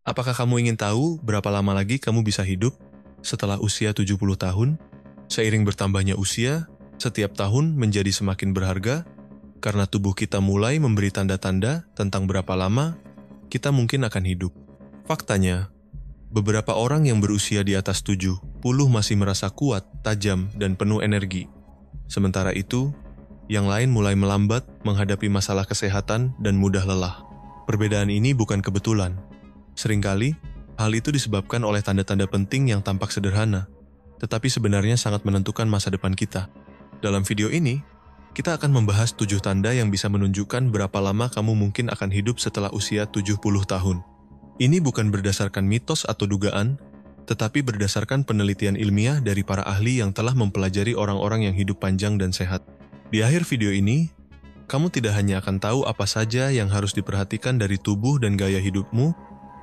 Apakah kamu ingin tahu berapa lama lagi kamu bisa hidup setelah usia 70 tahun? Seiring bertambahnya usia, setiap tahun menjadi semakin berharga karena tubuh kita mulai memberi tanda-tanda tentang berapa lama kita mungkin akan hidup. Faktanya, beberapa orang yang berusia di atas 70 masih merasa kuat, tajam, dan penuh energi. Sementara itu, yang lain mulai melambat menghadapi masalah kesehatan dan mudah lelah. Perbedaan ini bukan kebetulan. Seringkali, hal itu disebabkan oleh tanda-tanda penting yang tampak sederhana, tetapi sebenarnya sangat menentukan masa depan kita. Dalam video ini, kita akan membahas 7 tanda yang bisa menunjukkan berapa lama kamu mungkin akan hidup setelah usia 70 tahun. Ini bukan berdasarkan mitos atau dugaan, tetapi berdasarkan penelitian ilmiah dari para ahli yang telah mempelajari orang-orang yang hidup panjang dan sehat. Di akhir video ini, kamu tidak hanya akan tahu apa saja yang harus diperhatikan dari tubuh dan gaya hidupmu,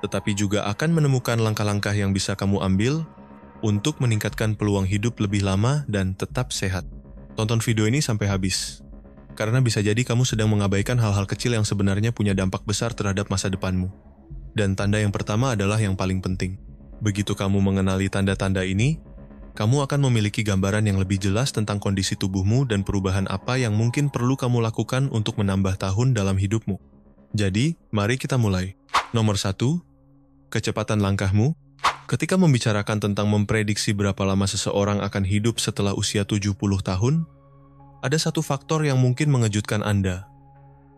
tetapi juga akan menemukan langkah-langkah yang bisa kamu ambil untuk meningkatkan peluang hidup lebih lama dan tetap sehat. Tonton video ini sampai habis, karena bisa jadi kamu sedang mengabaikan hal-hal kecil yang sebenarnya punya dampak besar terhadap masa depanmu. Dan tanda yang pertama adalah yang paling penting. Begitu kamu mengenali tanda-tanda ini, kamu akan memiliki gambaran yang lebih jelas tentang kondisi tubuhmu dan perubahan apa yang mungkin perlu kamu lakukan untuk menambah tahun dalam hidupmu. Jadi, mari kita mulai. Nomor 1. Kecepatan langkahmu. Ketika membicarakan tentang memprediksi berapa lama seseorang akan hidup setelah usia 70 tahun, ada satu faktor yang mungkin mengejutkan Anda.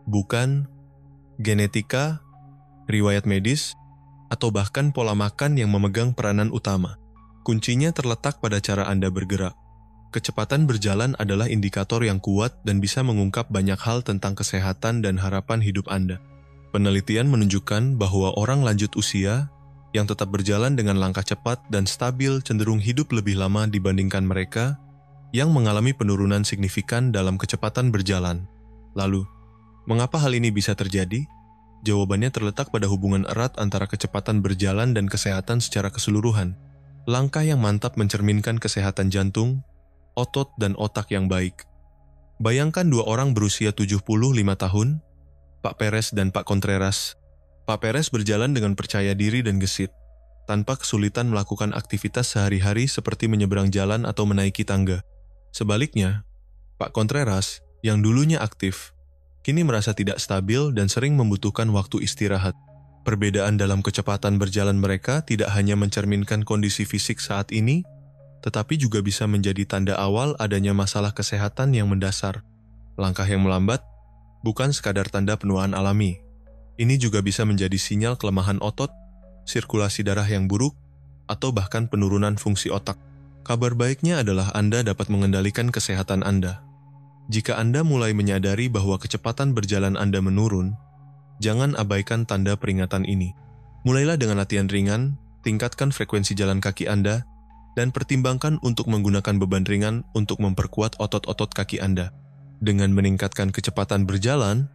Bukan genetika, riwayat medis, atau bahkan pola makan yang memegang peranan utama. Kuncinya terletak pada cara Anda bergerak. Kecepatan berjalan adalah indikator yang kuat dan bisa mengungkap banyak hal tentang kesehatan dan harapan hidup Anda. Penelitian menunjukkan bahwa orang lanjut usia yang tetap berjalan dengan langkah cepat dan stabil cenderung hidup lebih lama dibandingkan mereka yang mengalami penurunan signifikan dalam kecepatan berjalan. Lalu, mengapa hal ini bisa terjadi? Jawabannya terletak pada hubungan erat antara kecepatan berjalan dan kesehatan secara keseluruhan. Langkah yang mantap mencerminkan kesehatan jantung, otot, dan otak yang baik. Bayangkan dua orang berusia 75 tahun, Pak Perez dan Pak Contreras. Pak Perez berjalan dengan percaya diri dan gesit, tanpa kesulitan melakukan aktivitas sehari-hari seperti menyeberang jalan atau menaiki tangga. Sebaliknya, Pak Contreras, yang dulunya aktif, kini merasa tidak stabil dan sering membutuhkan waktu istirahat. Perbedaan dalam kecepatan berjalan mereka tidak hanya mencerminkan kondisi fisik saat ini, tetapi juga bisa menjadi tanda awal adanya masalah kesehatan yang mendasar. Langkah yang melambat bukan sekadar tanda penuaan alami. Ini juga bisa menjadi sinyal kelemahan otot, sirkulasi darah yang buruk, atau bahkan penurunan fungsi otak. Kabar baiknya adalah Anda dapat mengendalikan kesehatan Anda. Jika Anda mulai menyadari bahwa kecepatan berjalan Anda menurun, jangan abaikan tanda peringatan ini. Mulailah dengan latihan ringan, tingkatkan frekuensi jalan kaki Anda, dan pertimbangkan untuk menggunakan beban ringan untuk memperkuat otot-otot kaki Anda. Dengan meningkatkan kecepatan berjalan,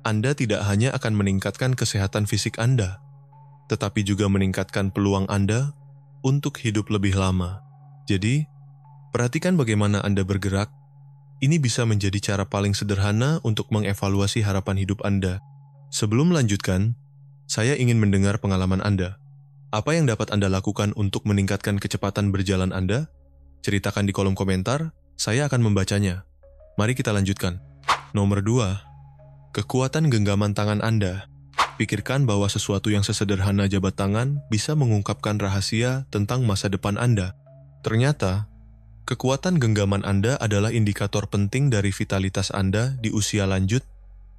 Anda tidak hanya akan meningkatkan kesehatan fisik Anda, tetapi juga meningkatkan peluang Anda untuk hidup lebih lama. Jadi, perhatikan bagaimana Anda bergerak. Ini bisa menjadi cara paling sederhana untuk mengevaluasi harapan hidup Anda. Sebelum melanjutkan, saya ingin mendengar pengalaman Anda. Apa yang dapat Anda lakukan untuk meningkatkan kecepatan berjalan Anda? Ceritakan di kolom komentar, saya akan membacanya. Mari kita lanjutkan. Nomor 2. Kekuatan genggaman tangan Anda. Pikirkan bahwa sesuatu yang sesederhana jabat tangan bisa mengungkapkan rahasia tentang masa depan Anda. Ternyata, kekuatan genggaman Anda adalah indikator penting dari vitalitas Anda di usia lanjut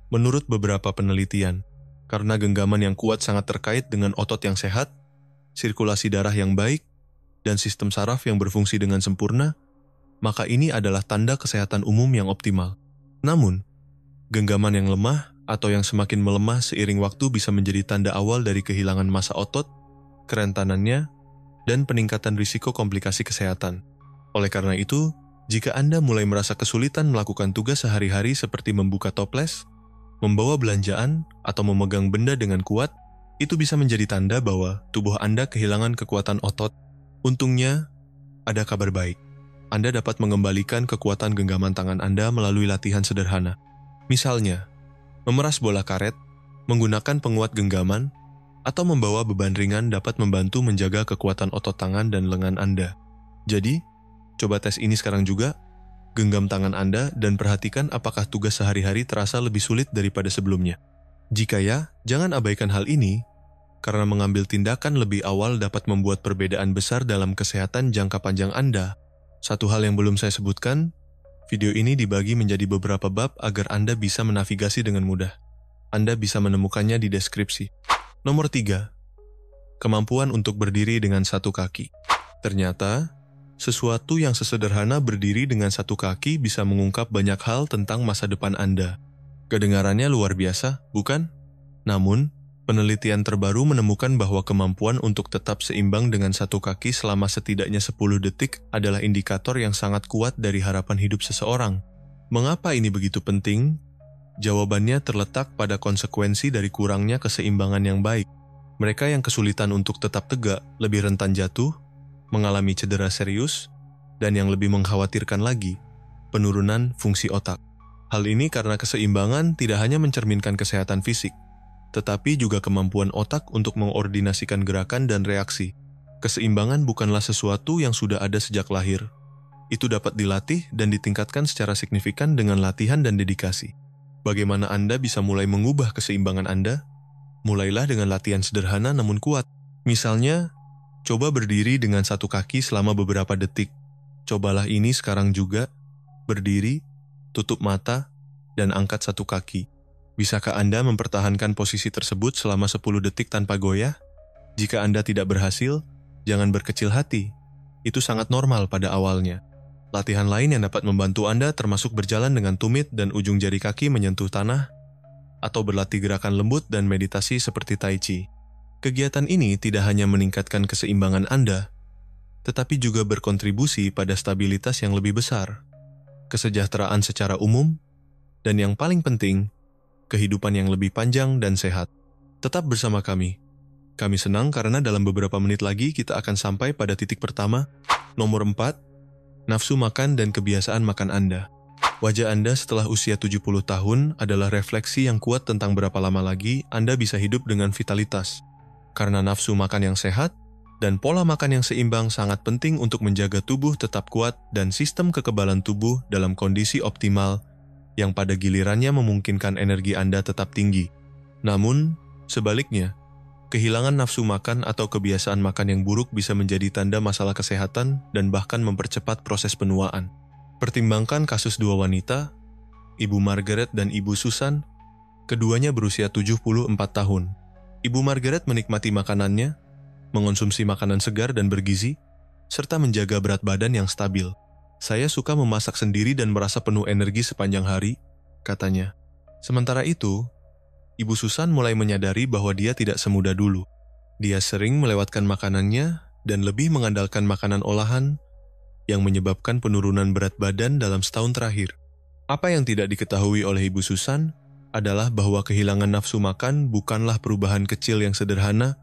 menurut beberapa penelitian. Karena genggaman yang kuat sangat terkait dengan otot yang sehat, sirkulasi darah yang baik, dan sistem saraf yang berfungsi dengan sempurna, maka ini adalah tanda kesehatan umum yang optimal. Namun, genggaman yang lemah atau yang semakin melemah seiring waktu bisa menjadi tanda awal dari kehilangan massa otot, kerentanannya, dan peningkatan risiko komplikasi kesehatan. Oleh karena itu, jika Anda mulai merasa kesulitan melakukan tugas sehari-hari seperti membuka toples, membawa belanjaan, atau memegang benda dengan kuat, itu bisa menjadi tanda bahwa tubuh Anda kehilangan kekuatan otot. Untungnya, ada kabar baik. Anda dapat mengembalikan kekuatan genggaman tangan Anda melalui latihan sederhana. Misalnya, memeras bola karet, menggunakan penguat genggaman, atau membawa beban ringan dapat membantu menjaga kekuatan otot tangan dan lengan Anda. Jadi, coba tes ini sekarang juga. Genggam tangan Anda dan perhatikan apakah tugas sehari-hari terasa lebih sulit daripada sebelumnya. Jika ya, jangan abaikan hal ini, karena mengambil tindakan lebih awal dapat membuat perbedaan besar dalam kesehatan jangka panjang Anda. Satu hal yang belum saya sebutkan, video ini dibagi menjadi beberapa bab agar Anda bisa menavigasi dengan mudah. Anda bisa menemukannya di deskripsi. Nomor 3. Kemampuan untuk berdiri dengan satu kaki. Ternyata, sesuatu yang sesederhana berdiri dengan satu kaki bisa mengungkap banyak hal tentang masa depan Anda. Kedengarannya luar biasa, bukan? Namun, penelitian terbaru menemukan bahwa kemampuan untuk tetap seimbang dengan satu kaki selama setidaknya 10 detik adalah indikator yang sangat kuat dari harapan hidup seseorang. Mengapa ini begitu penting? Jawabannya terletak pada konsekuensi dari kurangnya keseimbangan yang baik. Mereka yang kesulitan untuk tetap tegak lebih rentan jatuh, mengalami cedera serius, dan yang lebih mengkhawatirkan lagi, penurunan fungsi otak. Hal ini karena keseimbangan tidak hanya mencerminkan kesehatan fisik, tetapi juga kemampuan otak untuk mengordinasikan gerakan dan reaksi. Keseimbangan bukanlah sesuatu yang sudah ada sejak lahir. Itu dapat dilatih dan ditingkatkan secara signifikan dengan latihan dan dedikasi. Bagaimana Anda bisa mulai mengubah keseimbangan Anda? Mulailah dengan latihan sederhana namun kuat. Misalnya, coba berdiri dengan satu kaki selama beberapa detik. Cobalah ini sekarang juga. Berdiri, tutup mata, dan angkat satu kaki. Bisakah Anda mempertahankan posisi tersebut selama 10 detik tanpa goyah? Jika Anda tidak berhasil, jangan berkecil hati. Itu sangat normal pada awalnya. Latihan lain yang dapat membantu Anda termasuk berjalan dengan tumit dan ujung jari kaki menyentuh tanah, atau berlatih gerakan lembut dan meditasi seperti Tai Chi. Kegiatan ini tidak hanya meningkatkan keseimbangan Anda, tetapi juga berkontribusi pada stabilitas yang lebih besar, kesejahteraan secara umum, dan yang paling penting, kehidupan yang lebih panjang dan sehat. Tetap bersama kami. Kami senang karena dalam beberapa menit lagi kita akan sampai pada titik pertama. Nomor 4, nafsu makan dan kebiasaan makan Anda. Wajah Anda setelah usia 70 tahun adalah refleksi yang kuat tentang berapa lama lagi Anda bisa hidup dengan vitalitas. Karena nafsu makan yang sehat dan pola makan yang seimbang sangat penting untuk menjaga tubuh tetap kuat dan sistem kekebalan tubuh dalam kondisi optimal yang pada gilirannya memungkinkan energi Anda tetap tinggi. Namun, sebaliknya, kehilangan nafsu makan atau kebiasaan makan yang buruk bisa menjadi tanda masalah kesehatan dan bahkan mempercepat proses penuaan. Pertimbangkan kasus dua wanita, Ibu Margaret dan Ibu Susan, keduanya berusia 74 tahun. Ibu Margaret menikmati makanannya, mengonsumsi makanan segar dan bergizi, serta menjaga berat badan yang stabil. Saya suka memasak sendiri dan merasa penuh energi sepanjang hari, katanya. Sementara itu, Ibu Susan mulai menyadari bahwa dia tidak semudah dulu. Dia sering melewatkan makanannya dan lebih mengandalkan makanan olahan yang menyebabkan penurunan berat badan dalam setahun terakhir. Apa yang tidak diketahui oleh Ibu Susan adalah bahwa kehilangan nafsu makan bukanlah perubahan kecil yang sederhana,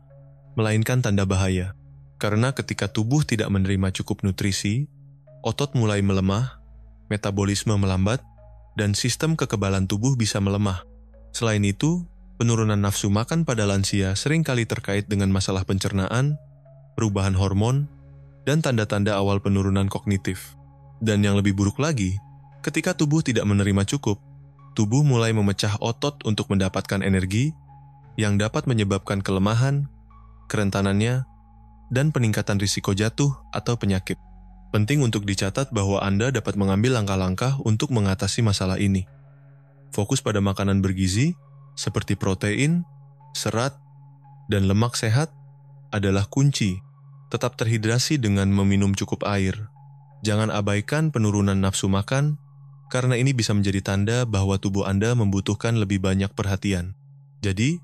melainkan tanda bahaya. Karena ketika tubuh tidak menerima cukup nutrisi, otot mulai melemah, metabolisme melambat, dan sistem kekebalan tubuh bisa melemah. Selain itu, penurunan nafsu makan pada lansia seringkali terkait dengan masalah pencernaan, perubahan hormon, dan tanda-tanda awal penurunan kognitif. Dan yang lebih buruk lagi, ketika tubuh tidak menerima cukup, tubuh mulai memecah otot untuk mendapatkan energi yang dapat menyebabkan kelemahan, kerentanannya, dan peningkatan risiko jatuh atau penyakit. Penting untuk dicatat bahwa Anda dapat mengambil langkah-langkah untuk mengatasi masalah ini. Fokus pada makanan bergizi, seperti protein, serat, dan lemak sehat, adalah kunci. Tetap terhidrasi dengan meminum cukup air. Jangan abaikan penurunan nafsu makan, karena ini bisa menjadi tanda bahwa tubuh Anda membutuhkan lebih banyak perhatian. Jadi,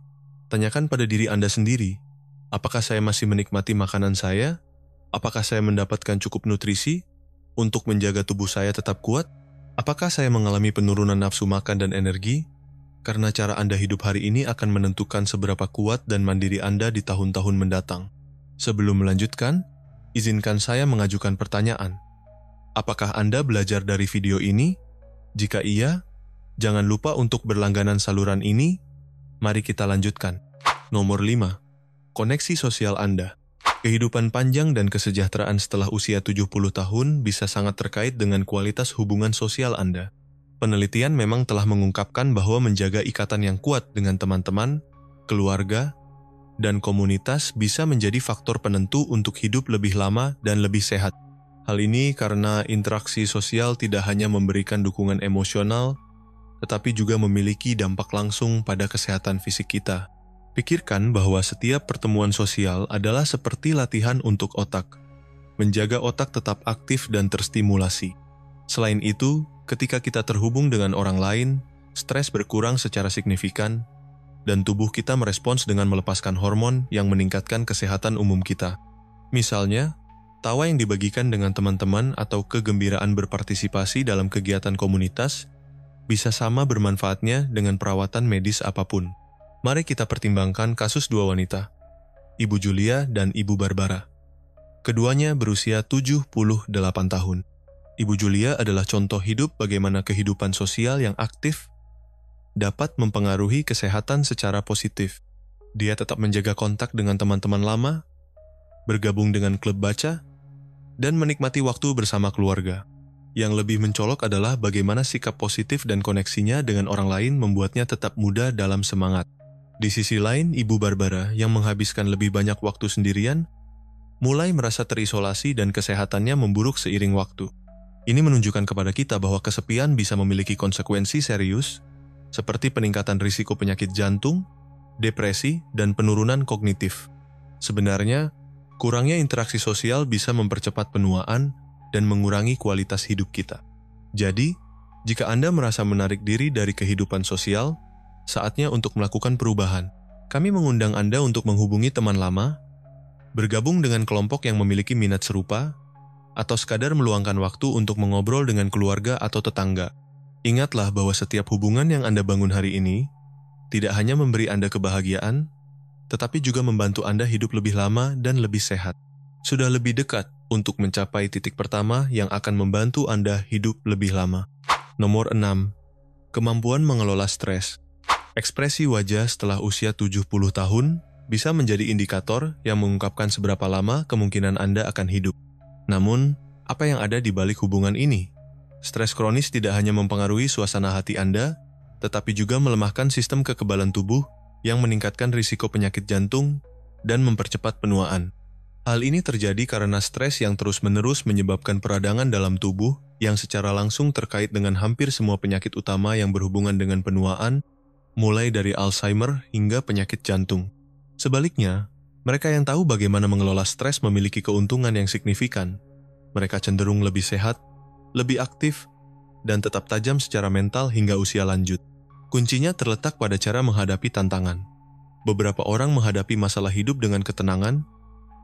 tanyakan pada diri Anda sendiri, apakah saya masih menikmati makanan saya? Apakah saya mendapatkan cukup nutrisi untuk menjaga tubuh saya tetap kuat? Apakah saya mengalami penurunan nafsu makan dan energi? Karena cara Anda hidup hari ini akan menentukan seberapa kuat dan mandiri Anda di tahun-tahun mendatang. Sebelum melanjutkan, izinkan saya mengajukan pertanyaan. Apakah Anda belajar dari video ini? Jika iya, jangan lupa untuk berlangganan saluran ini. Mari kita lanjutkan. Nomor 5. koneksi sosial Anda. Kehidupan panjang dan kesejahteraan setelah usia 70 tahun bisa sangat terkait dengan kualitas hubungan sosial Anda. Penelitian memang telah mengungkapkan bahwa menjaga ikatan yang kuat dengan teman-teman, keluarga, dan komunitas bisa menjadi faktor penentu untuk hidup lebih lama dan lebih sehat. Hal ini karena interaksi sosial tidak hanya memberikan dukungan emosional, tetapi juga memiliki dampak langsung pada kesehatan fisik kita. Pikirkan bahwa setiap pertemuan sosial adalah seperti latihan untuk otak, menjaga otak tetap aktif dan terstimulasi. Selain itu, ketika kita terhubung dengan orang lain, stres berkurang secara signifikan, dan tubuh kita merespons dengan melepaskan hormon yang meningkatkan kesehatan umum kita. Misalnya, tawa yang dibagikan dengan teman-teman atau kegembiraan berpartisipasi dalam kegiatan komunitas bisa sama bermanfaatnya dengan perawatan medis apapun. Mari kita pertimbangkan kasus dua wanita, Ibu Julia dan Ibu Barbara. Keduanya berusia 78 tahun. Ibu Julia adalah contoh hidup bagaimana kehidupan sosial yang aktif dapat mempengaruhi kesehatan secara positif. Dia tetap menjaga kontak dengan teman-teman lama, bergabung dengan klub baca, dan menikmati waktu bersama keluarga. Yang lebih mencolok adalah bagaimana sikap positif dan koneksinya dengan orang lain membuatnya tetap muda dalam semangat. Di sisi lain, Ibu Barbara yang menghabiskan lebih banyak waktu sendirian, mulai merasa terisolasi dan kesehatannya memburuk seiring waktu. Ini menunjukkan kepada kita bahwa kesepian bisa memiliki konsekuensi serius, seperti peningkatan risiko penyakit jantung, depresi, dan penurunan kognitif. Sebenarnya, kurangnya interaksi sosial bisa mempercepat penuaan dan mengurangi kualitas hidup kita. Jadi, jika Anda merasa menarik diri dari kehidupan sosial, saatnya untuk melakukan perubahan. Kami mengundang Anda untuk menghubungi teman lama, bergabung dengan kelompok yang memiliki minat serupa, atau sekadar meluangkan waktu untuk mengobrol dengan keluarga atau tetangga. Ingatlah bahwa setiap hubungan yang Anda bangun hari ini tidak hanya memberi Anda kebahagiaan, tetapi juga membantu Anda hidup lebih lama dan lebih sehat. Sudah lebih dekat untuk mencapai titik pertama yang akan membantu Anda hidup lebih lama. Nomor 6. Kemampuan mengelola stres. Ekspresi wajah setelah usia 70 tahun bisa menjadi indikator yang mengungkapkan seberapa lama kemungkinan Anda akan hidup. Namun, apa yang ada di balik hubungan ini? Stres kronis tidak hanya mempengaruhi suasana hati Anda, tetapi juga melemahkan sistem kekebalan tubuh yang meningkatkan risiko penyakit jantung dan mempercepat penuaan. Hal ini terjadi karena stres yang terus-menerus menyebabkan peradangan dalam tubuh yang secara langsung terkait dengan hampir semua penyakit utama yang berhubungan dengan penuaan, mulai dari Alzheimer hingga penyakit jantung. Sebaliknya, mereka yang tahu bagaimana mengelola stres memiliki keuntungan yang signifikan. Mereka cenderung lebih sehat, lebih aktif, dan tetap tajam secara mental hingga usia lanjut. Kuncinya terletak pada cara menghadapi tantangan. Beberapa orang menghadapi masalah hidup dengan ketenangan,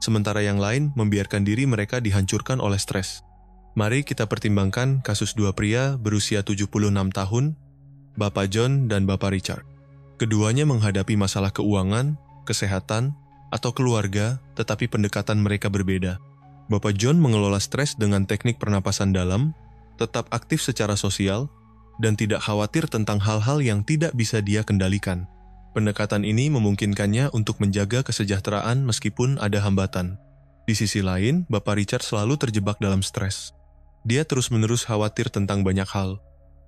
sementara yang lain membiarkan diri mereka dihancurkan oleh stres. Mari kita pertimbangkan kasus dua pria berusia 76 tahun, Bapak John dan Bapak Richard. Keduanya menghadapi masalah keuangan, kesehatan, atau keluarga, tetapi pendekatan mereka berbeda. Bapak John mengelola stres dengan teknik pernapasan dalam, tetap aktif secara sosial, dan tidak khawatir tentang hal-hal yang tidak bisa dia kendalikan. Pendekatan ini memungkinkannya untuk menjaga kesejahteraan meskipun ada hambatan. Di sisi lain, Bapak Richard selalu terjebak dalam stres. Dia terus-menerus khawatir tentang banyak hal,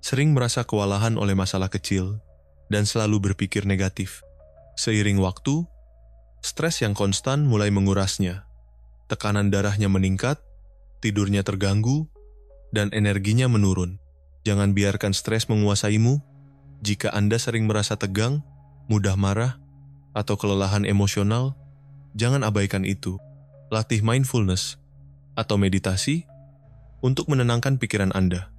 sering merasa kewalahan oleh masalah kecil, dan selalu berpikir negatif. Seiring waktu, stres yang konstan mulai mengurasnya. Tekanan darahnya meningkat, tidurnya terganggu, dan energinya menurun. Jangan biarkan stres menguasaimu. Jika Anda sering merasa tegang, mudah marah, atau kelelahan emosional, jangan abaikan itu. Latih mindfulness atau meditasi untuk menenangkan pikiran Anda.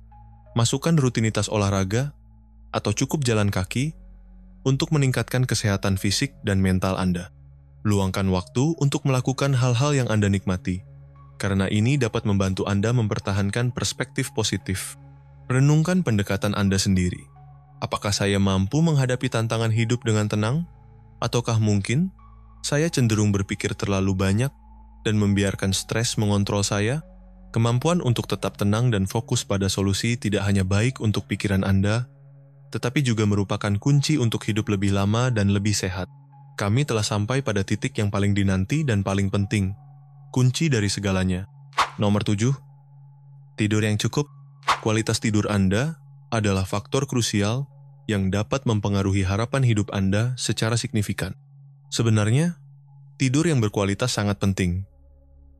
Masukkan rutinitas olahraga atau cukup jalan kaki untuk meningkatkan kesehatan fisik dan mental Anda. Luangkan waktu untuk melakukan hal-hal yang Anda nikmati, karena ini dapat membantu Anda mempertahankan perspektif positif. Renungkan pendekatan Anda sendiri. Apakah saya mampu menghadapi tantangan hidup dengan tenang? Ataukah mungkin saya cenderung berpikir terlalu banyak dan membiarkan stres mengontrol saya? Kemampuan untuk tetap tenang dan fokus pada solusi tidak hanya baik untuk pikiran Anda, tetapi juga merupakan kunci untuk hidup lebih lama dan lebih sehat. kami telah sampai pada titik yang paling dinanti dan paling penting, kunci dari segalanya. Nomor 7, tidur yang cukup. Kualitas tidur Anda adalah faktor krusial yang dapat mempengaruhi harapan hidup Anda secara signifikan. Sebenarnya, tidur yang berkualitas sangat penting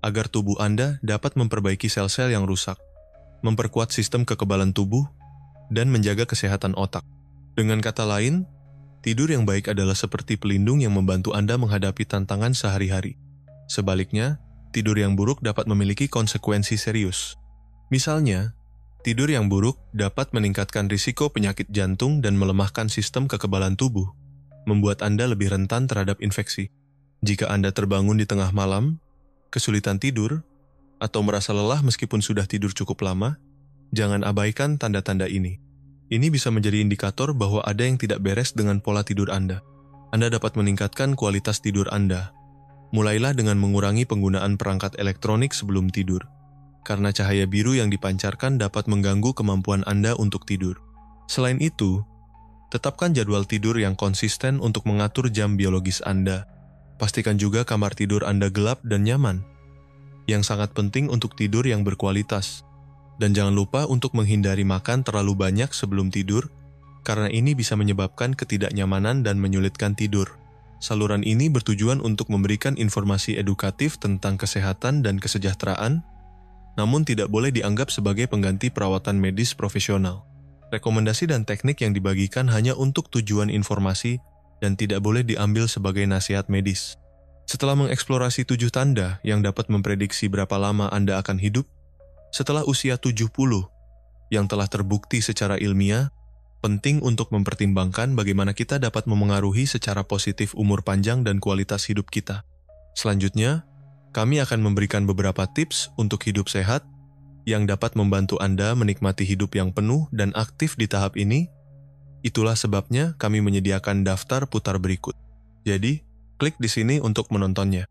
agar tubuh Anda dapat memperbaiki sel-sel yang rusak, memperkuat sistem kekebalan tubuh, dan menjaga kesehatan otak. Dengan kata lain, tidur yang baik adalah seperti pelindung yang membantu Anda menghadapi tantangan sehari-hari. Sebaliknya, tidur yang buruk dapat memiliki konsekuensi serius. Misalnya, tidur yang buruk dapat meningkatkan risiko penyakit jantung dan melemahkan sistem kekebalan tubuh, membuat Anda lebih rentan terhadap infeksi. Jika Anda terbangun di tengah malam, kesulitan tidur, atau merasa lelah meskipun sudah tidur cukup lama, jangan abaikan tanda-tanda ini. Ini bisa menjadi indikator bahwa ada yang tidak beres dengan pola tidur Anda. Anda dapat meningkatkan kualitas tidur Anda. Mulailah dengan mengurangi penggunaan perangkat elektronik sebelum tidur, karena cahaya biru yang dipancarkan dapat mengganggu kemampuan Anda untuk tidur. Selain itu, tetapkan jadwal tidur yang konsisten untuk mengatur jam biologis Anda. Pastikan juga kamar tidur Anda gelap dan nyaman, yang sangat penting untuk tidur yang berkualitas. Dan jangan lupa untuk menghindari makan terlalu banyak sebelum tidur, karena ini bisa menyebabkan ketidaknyamanan dan menyulitkan tidur. Saluran ini bertujuan untuk memberikan informasi edukatif tentang kesehatan dan kesejahteraan, namun tidak boleh dianggap sebagai pengganti perawatan medis profesional. Rekomendasi dan teknik yang dibagikan hanya untuk tujuan informasi dan tidak boleh diambil sebagai nasihat medis. Setelah mengeksplorasi 7 tanda yang dapat memprediksi berapa lama Anda akan hidup, setelah usia 70, yang telah terbukti secara ilmiah, penting untuk mempertimbangkan bagaimana kita dapat memengaruhi secara positif umur panjang dan kualitas hidup kita. Selanjutnya, kami akan memberikan beberapa tips untuk hidup sehat yang dapat membantu Anda menikmati hidup yang penuh dan aktif di tahap ini. Itulah sebabnya kami menyediakan daftar putar berikut. Jadi, klik di sini untuk menontonnya.